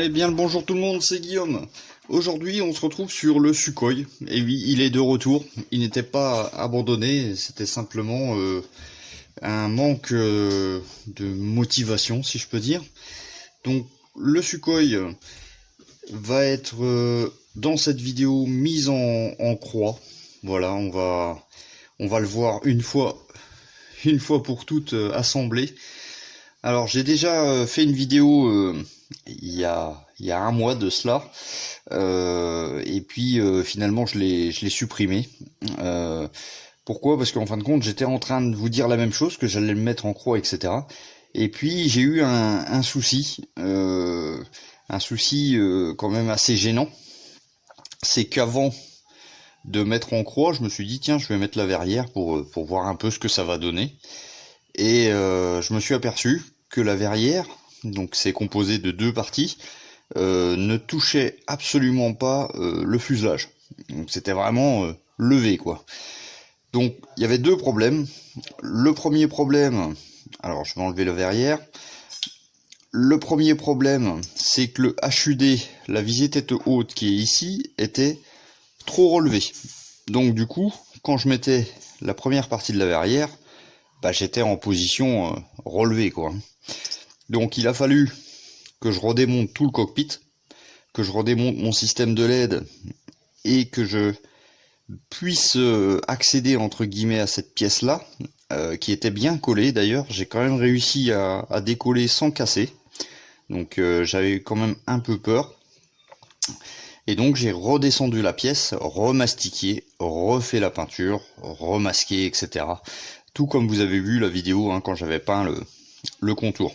Eh bien le bonjour tout le monde, c'est Guillaume. Aujourd'hui on se retrouve sur le Sukhoi. Et oui, il est de retour. Il n'était pas abandonné, c'était simplement un manque de motivation, si je peux dire. Donc le Sukhoi va être dans cette vidéo mis en croix. Voilà, on va le voir une fois pour toutes assemblé. Alors j'ai déjà fait une vidéo il y a un mois de cela, et puis finalement je l'ai supprimé. Pourquoi? Parce qu'en fin de compte j'étais en train de vous dire la même chose, que j'allais le mettre en croix, etc. Et puis j'ai eu un souci, quand même assez gênant. C'est qu'avant de mettre en croix, je me suis dit tiens, je vais mettre la verrière pour voir un peu ce que ça va donner. Et je me suis aperçu que la verrière, donc c'est composé de deux parties, ne touchait absolument pas le fuselage. Donc c'était vraiment levé, quoi. Donc il y avait deux problèmes. Le premier problème, alors je vais enlever la verrière. Le premier problème, c'est que le HUD, la visée tête haute qui est ici, était trop relevé. Donc du coup, quand je mettais la première partie de la verrière, bah, j'étais en position relevée, quoi. Donc il a fallu que je redémonte tout le cockpit, que je redémonte mon système de LED et que je puisse accéder entre guillemets à cette pièce-là, qui était bien collée d'ailleurs. J'ai quand même réussi à décoller sans casser. Donc j'avais quand même un peu peur. Et donc j'ai redescendu la pièce, remastiqué, refait la peinture, remasqué, etc. Tout comme vous avez vu la vidéo quand j'avais peint le contour.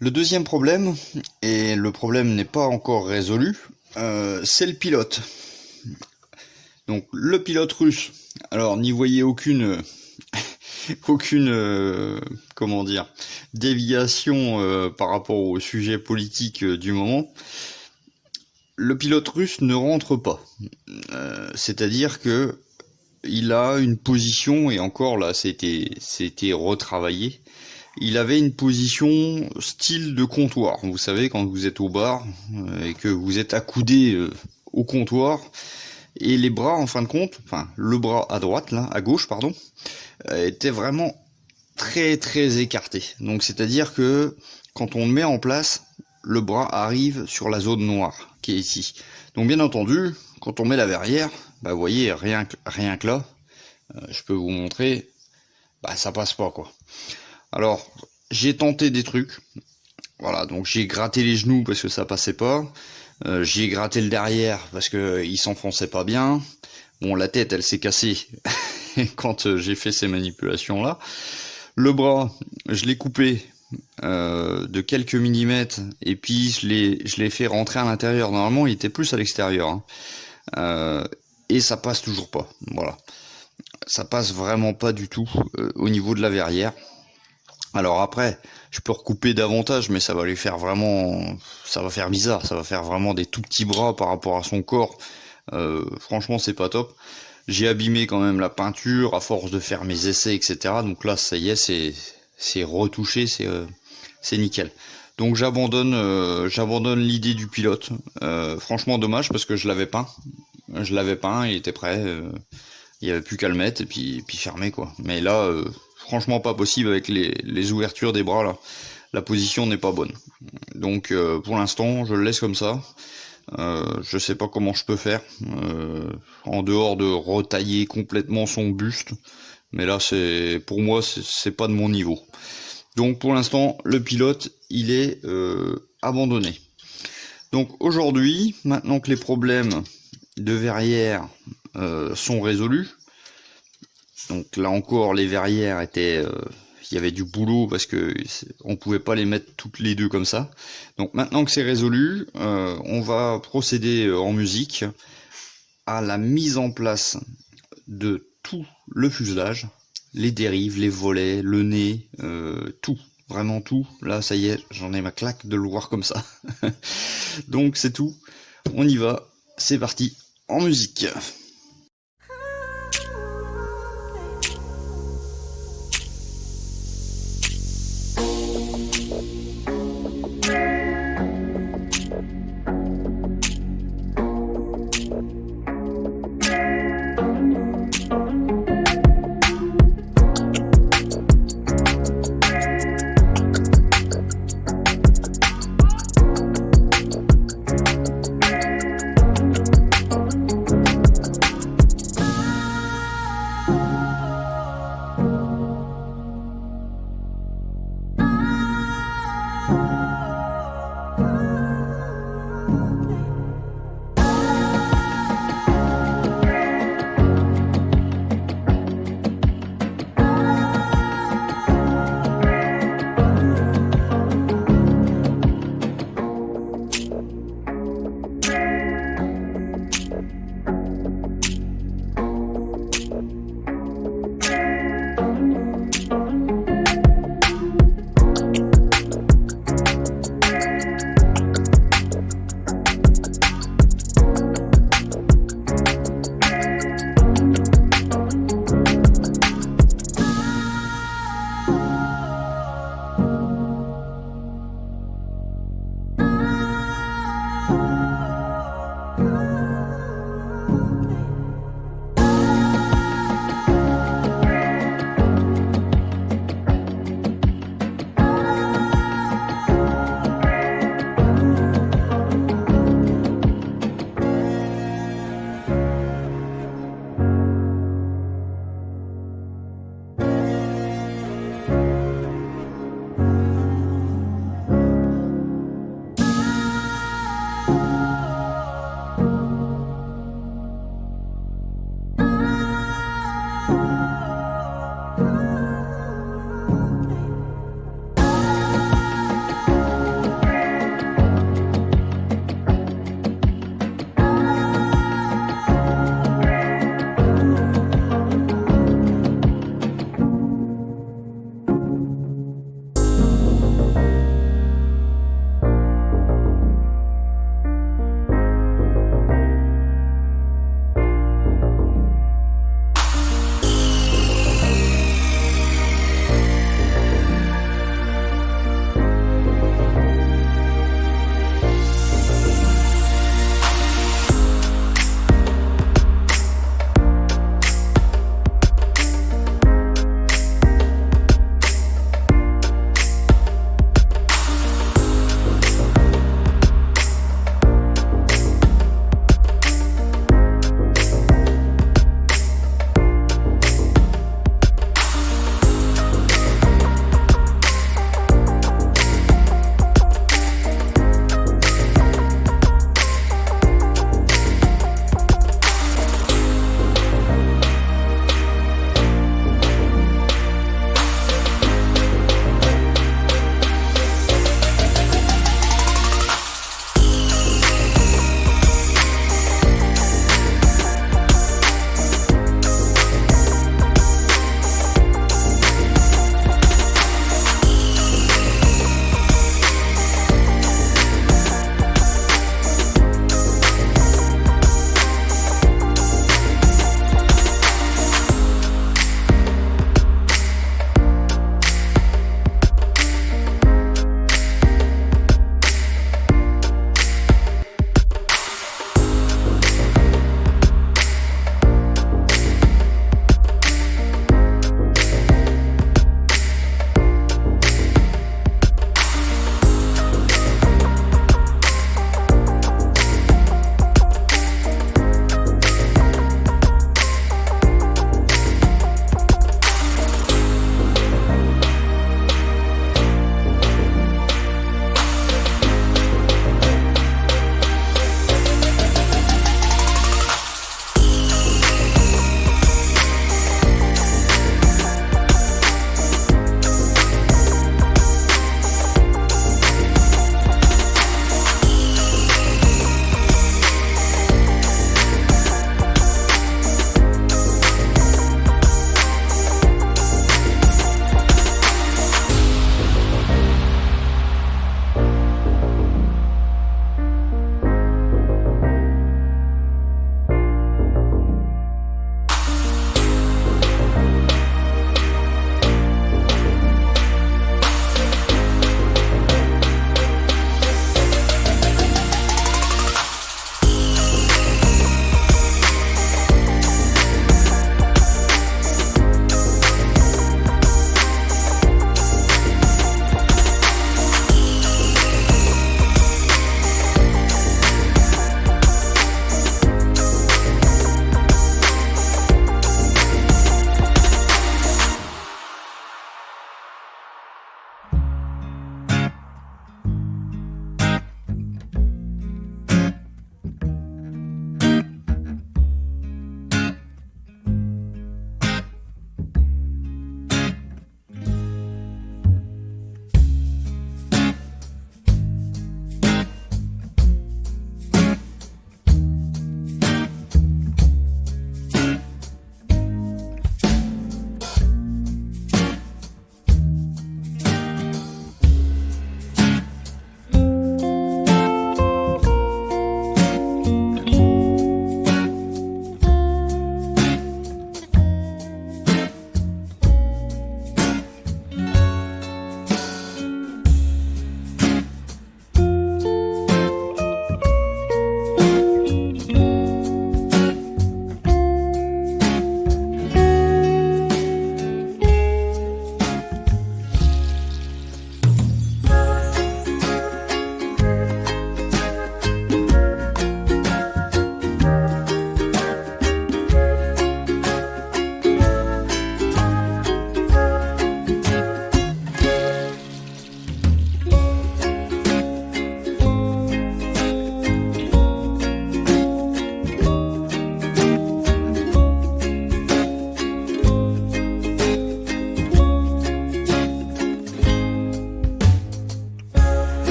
Le deuxième problème, et le problème n'est pas encore résolu, c'est le pilote. Donc le pilote russe, alors n'y voyez aucune comment dire, déviation par rapport au sujet politique du moment. Le pilote russe ne rentre pas. C'est-à-dire que il a une position, et encore là c'était retravaillé, il avait une position style de comptoir. Vous savez, quand vous êtes au bar et que vous êtes accoudé au comptoir, et les bras en fin de compte, enfin le bras à droite, là, à gauche pardon, était vraiment très très écarté. Donc c'est-à-dire que quand on le met en place, le bras arrive sur la zone noire qui est ici. Donc bien entendu, quand on met la verrière, bah vous voyez, rien que là, je peux vous montrer, bah ça passe pas, quoi. Alors j'ai tenté des trucs, voilà, donc j'ai gratté les genoux parce que ça passait pas, j'ai gratté le derrière parce que il s'enfonçait pas bien. Bon, la tête elle s'est cassée quand j'ai fait ces manipulations là. Le bras, je l'ai coupé de quelques millimètres, et puis je l'ai fait rentrer à l'intérieur. Normalement il était plus à l'extérieur, et ça passe toujours pas. Voilà, ça passe vraiment pas du tout au niveau de la verrière. Alors après, je peux recouper davantage, mais ça va lui faire vraiment, ça va faire bizarre, ça va faire vraiment des tout petits bras par rapport à son corps. Franchement c'est pas top. J'ai abîmé quand même la peinture à force de faire mes essais, etc. Donc là ça y est, c'est retouché, c'est nickel. Donc j'abandonne l'idée du pilote. Franchement dommage parce que je l'avais peint, il était prêt, il y avait plus qu'à le mettre et puis fermer, quoi. Mais là franchement pas possible avec les ouvertures des bras là. La position n'est pas bonne. Donc pour l'instant je le laisse comme ça. Je sais pas comment je peux faire en dehors de retailler complètement son buste. Mais là c'est, pour moi c'est pas de mon niveau. Donc pour l'instant le pilote il est abandonné. Donc aujourd'hui, maintenant que les problèmes de verrière sont résolus, donc là encore les verrières étaient, il y avait du boulot parce que on pouvait pas les mettre toutes les deux comme ça. Donc maintenant que c'est résolu, on va procéder en musique à la mise en place de tout le fuselage, les dérives, les volets, le nez, tout, vraiment tout. Là ça y est, j'en ai ma claque de le voir comme ça. Donc c'est tout, on y va, c'est parti, en musique.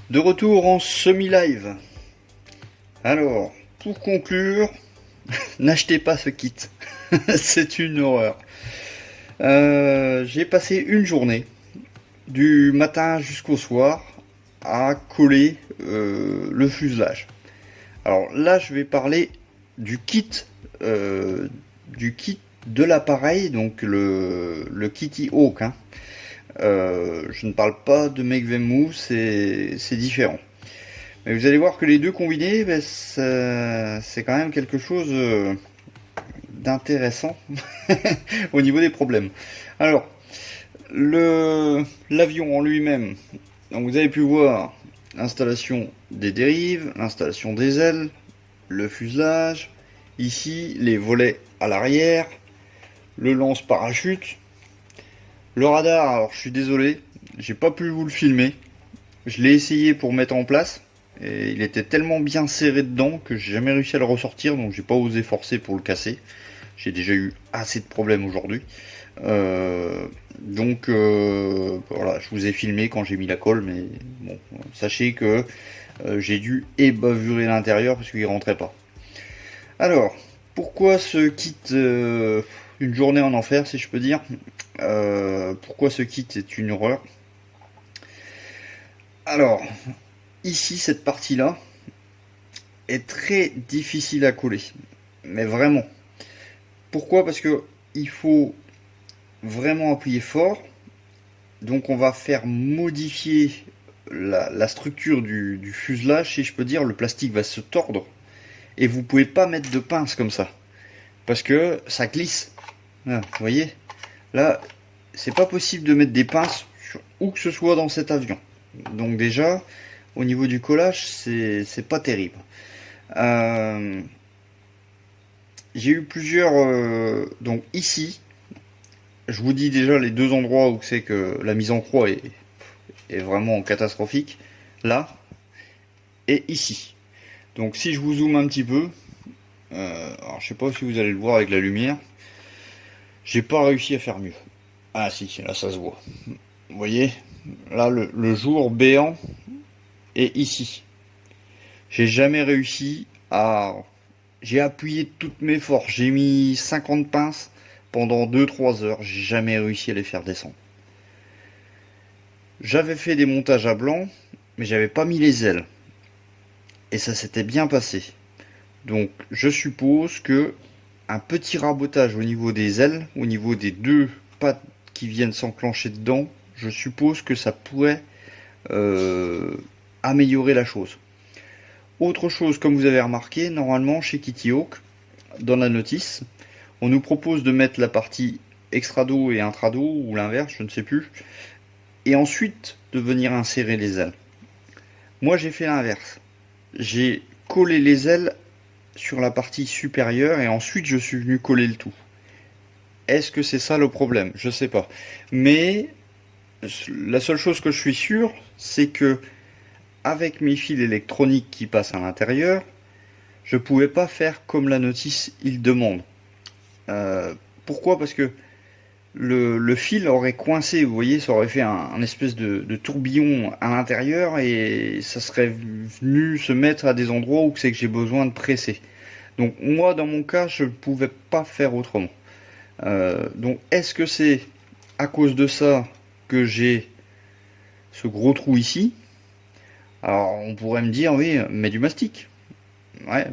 De retour en semi-live. Alors, pour conclure, n'achetez pas ce kit. C'est une horreur. J'ai passé une journée, du matin jusqu'au soir, à coller le fuselage. Alors là, je vais parler du kit de l'appareil, donc le Kitty Hawk. Hein. Je ne parle pas de Make Them Move, c'est différent. Mais vous allez voir que les deux combinés, ben, c'est quand même quelque chose d'intéressant au niveau des problèmes. Alors, l'avion en lui-même, donc vous avez pu voir l'installation des dérives, l'installation des ailes, le fuselage, ici les volets à l'arrière, le lance-parachute, le radar. Alors je suis désolé, j'ai pas pu vous le filmer, je l'ai essayé pour mettre en place et il était tellement bien serré dedans que j'ai jamais réussi à le ressortir, donc j'ai pas osé forcer pour le casser. J'ai déjà eu assez de problèmes aujourd'hui. Donc voilà, je vous ai filmé quand j'ai mis la colle, mais bon, sachez que j'ai dû ébavurer l'intérieur parce qu'il rentrait pas. Alors, pourquoi ce kit une journée en enfer, si je peux dire, pourquoi ce kit est une horreur? Alors, ici, cette partie-là est très difficile à coller, mais vraiment. Pourquoi? Parce que il faut vraiment appuyer fort, donc on va faire modifier la structure du fuselage, si je peux dire. Le plastique va se tordre et vous pouvez pas mettre de pince comme ça parce que ça glisse. Là, vous voyez, là c'est pas possible de mettre des pinces où que ce soit dans cet avion. Donc déjà au niveau du collage, c'est pas terrible. J'ai eu plusieurs donc ici, je vous dis déjà les deux endroits où c'est que la mise en croix est vraiment catastrophique, là et ici. Donc si je vous zoome un petit peu, alors je sais pas si vous allez le voir avec la lumière, j'ai pas réussi à faire mieux. Ah si, là ça se voit. Vous voyez, là le jour béant est ici. J'ai jamais réussi à... J'ai appuyé de toutes mes forces, j'ai mis 50 pinces pendant 2-3 heures, j'ai jamais réussi à les faire descendre. J'avais fait des montages à blanc, mais j'avais pas mis les ailes. Et ça s'était bien passé. Donc je suppose que un petit rabotage au niveau des ailes, au niveau des deux pattes qui viennent s'enclencher dedans, je suppose que ça pourrait améliorer la chose. Autre chose, comme vous avez remarqué, normalement chez Kitty Hawk, dans la notice, on nous propose de mettre la partie extrado et intrado, ou l'inverse, je ne sais plus, et ensuite de venir insérer les ailes. Moi j'ai fait l'inverse. J'ai collé les ailes sur la partie supérieure et ensuite je suis venu coller le tout. Est-ce que c'est ça le problème? Je sais pas. Mais la seule chose que je suis sûr, c'est que avec mes fils électroniques qui passent à l'intérieur, je pouvais pas faire comme la notice il demande. Pourquoi? Parce que le fil aurait coincé, vous voyez, ça aurait fait un espèce de tourbillon à l'intérieur et ça serait venu se mettre à des endroits où c'est que j'ai besoin de presser. Donc moi, dans mon cas, je ne pouvais pas faire autrement. Donc est-ce que c'est à cause de ça que j'ai ce gros trou ici? Alors on pourrait me dire, oui, mets du mastic. Ouais,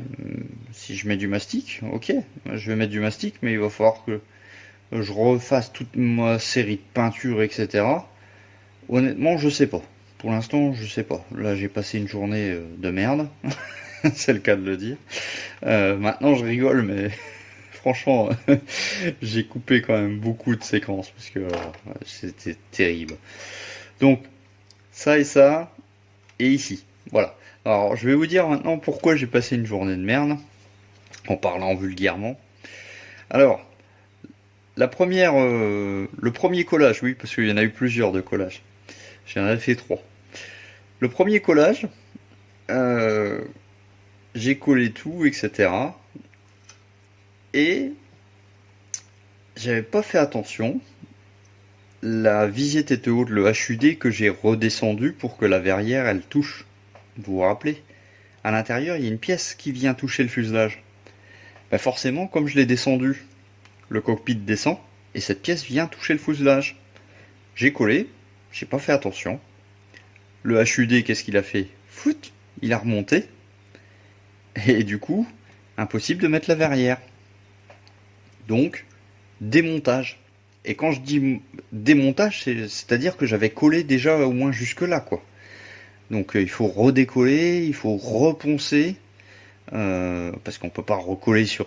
si je mets du mastic, ok, je vais mettre du mastic, mais il va falloir que je refasse toute ma série de peintures, etc. Honnêtement, je sais pas. Pour l'instant, je sais pas. Là, j'ai passé une journée de merde. C'est le cas de le dire. Maintenant, je rigole, mais franchement, j'ai coupé quand même beaucoup de séquences parce que c'était terrible. Donc, ça et ça, et ici. Voilà. Alors, je vais vous dire maintenant pourquoi j'ai passé une journée de merde, en parlant vulgairement. Alors, la première, le premier collage, oui, parce qu'il y en a eu plusieurs de collages. J'en ai fait 3. Le premier collage, j'ai collé tout, etc. Et j'avais pas fait attention. la visée tête haute, le HUD que j'ai redescendu pour que la verrière elle touche. Vous vous rappelez? À l'intérieur, il y a une pièce qui vient toucher le fuselage. Ben forcément, comme je l'ai descendu, le cockpit descend et cette pièce vient toucher le fuselage. J'ai collé, j'ai pas fait attention. Le HUD, qu'est-ce qu'il a fait? Foot, il a remonté. Et du coup, impossible de mettre la verrière. Donc, démontage. Et quand je dis démontage, c'est-à-dire que j'avais collé déjà au moins jusque-là, quoi. Donc il faut redécoller, il faut reponcer, parce qu'on peut pas recoller sur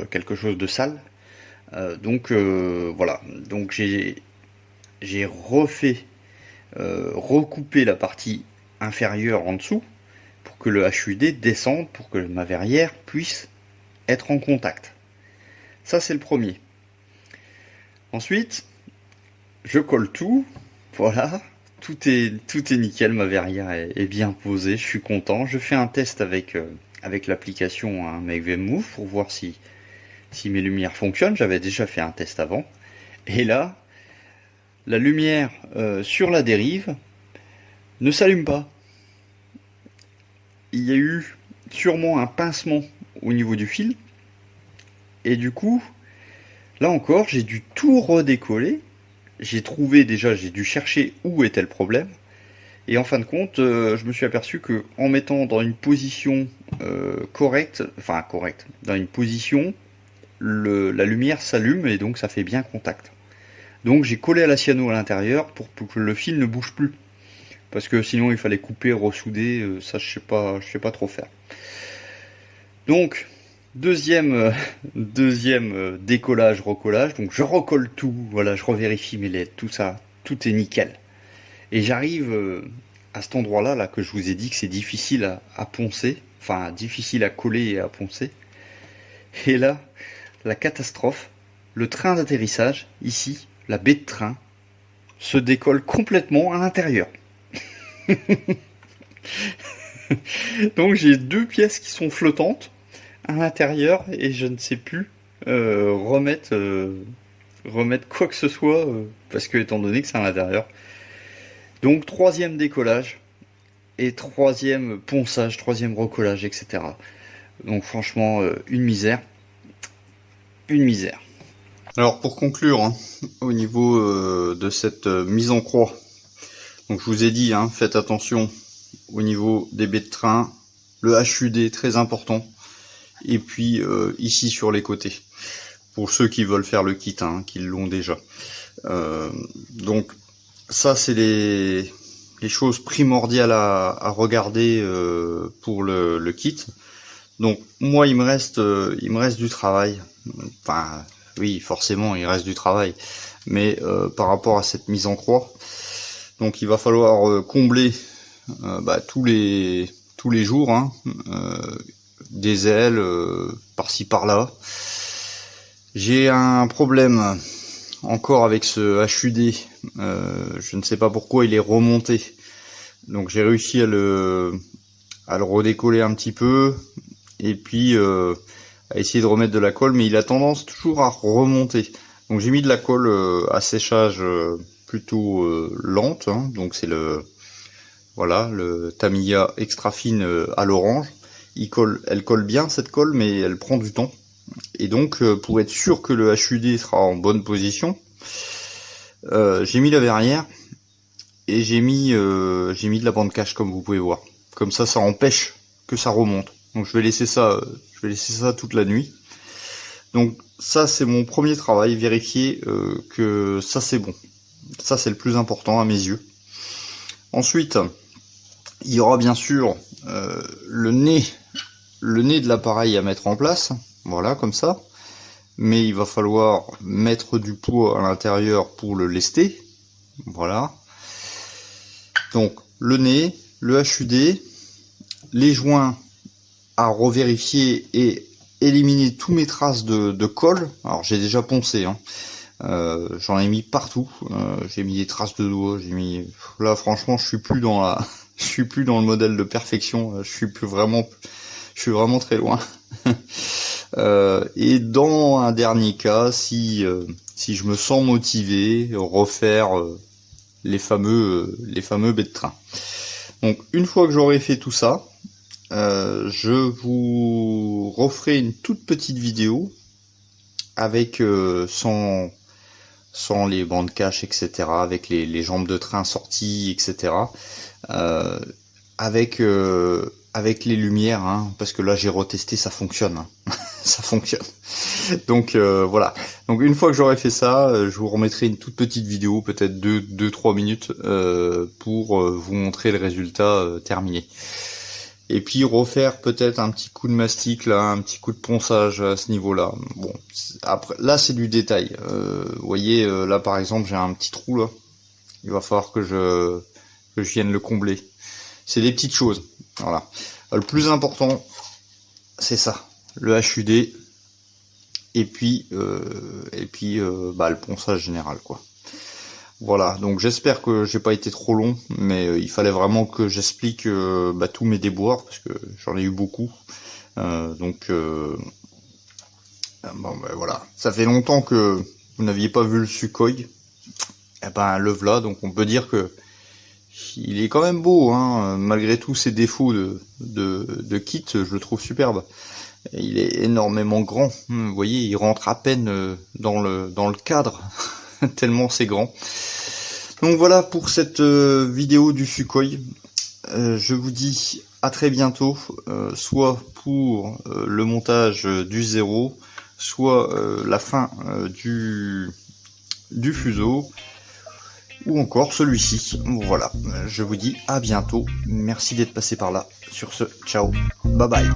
quelque chose de sale. Donc voilà. Donc j'ai refait, recoupé la partie inférieure en dessous pour que le HUD descende, pour que ma verrière puisse être en contact. Ça c'est le premier. Ensuite, je colle tout, voilà, tout est nickel, ma verrière est bien posée, je suis content. Je fais un test avec l'application Make Them Move pour voir si mes lumières fonctionnent. J'avais déjà fait un test avant. Et là, la lumière sur la dérive ne s'allume pas. Il y a eu sûrement un pincement au niveau du fil. Et du coup, là encore, j'ai dû tout redécoller. J'ai dû chercher où était le problème. Et en fin de compte, je me suis aperçu que en mettant dans une position correcte, dans une position, la lumière s'allume et donc ça fait bien contact. Donc j'ai collé à la cyano à l'intérieur pour que le fil ne bouge plus. Parce que sinon il fallait couper, ressouder, ça je sais pas trop faire. Donc, deuxième décollage, recollage. Donc je recolle tout, voilà, je revérifie mes LED, tout ça, tout est nickel. Et j'arrive à cet endroit-là, là, que je vous ai dit que c'est difficile à poncer, enfin difficile à coller et à poncer. Et là, la catastrophe, le train d'atterrissage, ici, la baie de train, se décolle complètement à l'intérieur. Donc j'ai deux pièces qui sont flottantes à l'intérieur et je ne sais plus remettre quoi que ce soit parce que étant donné que c'est à l'intérieur. Donc troisième décollage et troisième ponçage, troisième recollage, etc. Donc franchement une misère. Une misère. Alors pour conclure, hein, au niveau de cette mise en croix, donc je vous ai dit, hein, faites attention au niveau des baies de train, le HUD très important, et puis ici sur les côtés, pour ceux qui veulent faire le kit, hein, qui l'ont déjà. Donc ça c'est les choses primordiales à regarder pour le kit. Donc moi il me reste du travail. Enfin oui, forcément il reste du travail, mais par rapport à cette mise en croix, donc il va falloir combler tous les jours, hein, des ailes par-ci par-là. J'ai un problème encore avec ce HUD, je ne sais pas pourquoi il est remonté. Donc j'ai réussi à le redécoller un petit peu et puis à essayer de remettre de la colle, mais il a tendance toujours à remonter. Donc j'ai mis de la colle à séchage plutôt lente, hein, donc c'est le Tamiya extra fine à l'orange. Elle colle bien cette colle, mais elle prend du temps. Et donc pour être sûr que le HUD sera en bonne position, j'ai mis la verrière et j'ai mis de la bande cache, comme vous pouvez voir. Comme ça empêche que ça remonte. Donc je vais laisser ça toute la nuit. Donc ça c'est mon premier travail, vérifier que ça c'est bon. Ça c'est le plus important à mes yeux. Ensuite, il y aura bien sûr le nez de l'appareil à mettre en place, voilà, comme ça. Mais il va falloir mettre du poids à l'intérieur pour le lester, voilà. Donc le nez, le HUD, les joints à revérifier et éliminer tous mes traces de colle. Alors j'ai déjà poncé, hein. J'en ai mis partout. J'ai mis des traces de doigts. Là franchement je suis plus dans le modèle de perfection. Je suis vraiment très loin. Et dans un dernier cas, si si je me sens motivé, refaire les fameux baies de train. Donc une fois que j'aurai fait tout ça, je vous referai une toute petite vidéo avec sans les bandes cache, etc., avec les jambes de train sorties, etc., avec les lumières, hein, parce que là j'ai retesté, ça fonctionne, hein. Ça fonctionne. Donc voilà. Donc une fois que j'aurai fait ça, je vous remettrai une toute petite vidéo, peut-être 2-3 minutes, pour vous montrer le résultat terminé. Et puis refaire peut-être un petit coup de mastic là, un petit coup de ponçage à ce niveau-là. Bon, après là c'est du détail. Vous voyez là par exemple j'ai un petit trou là. Il va falloir que je vienne le combler. C'est des petites choses. Voilà. Le plus important c'est ça, le HUD et puis le ponçage général quoi. Voilà, donc j'espère que j'ai pas été trop long, mais il fallait vraiment que j'explique tous mes déboires, parce que j'en ai eu beaucoup. Voilà, ça fait longtemps que vous n'aviez pas vu le Sukhoi. Et ben le voilà, donc on peut dire que il est quand même beau, hein, malgré tous ses défauts de kit, je le trouve superbe. Et il est énormément grand, vous voyez, il rentre à peine dans le cadre, tellement c'est grand. Donc voilà pour cette vidéo du Sukhoi. Je vous dis à très bientôt, soit pour le montage du zéro, soit la fin du fuseau, ou encore celui-ci. Voilà, je vous dis à bientôt. Merci d'être passé par là. Sur ce, ciao, bye bye.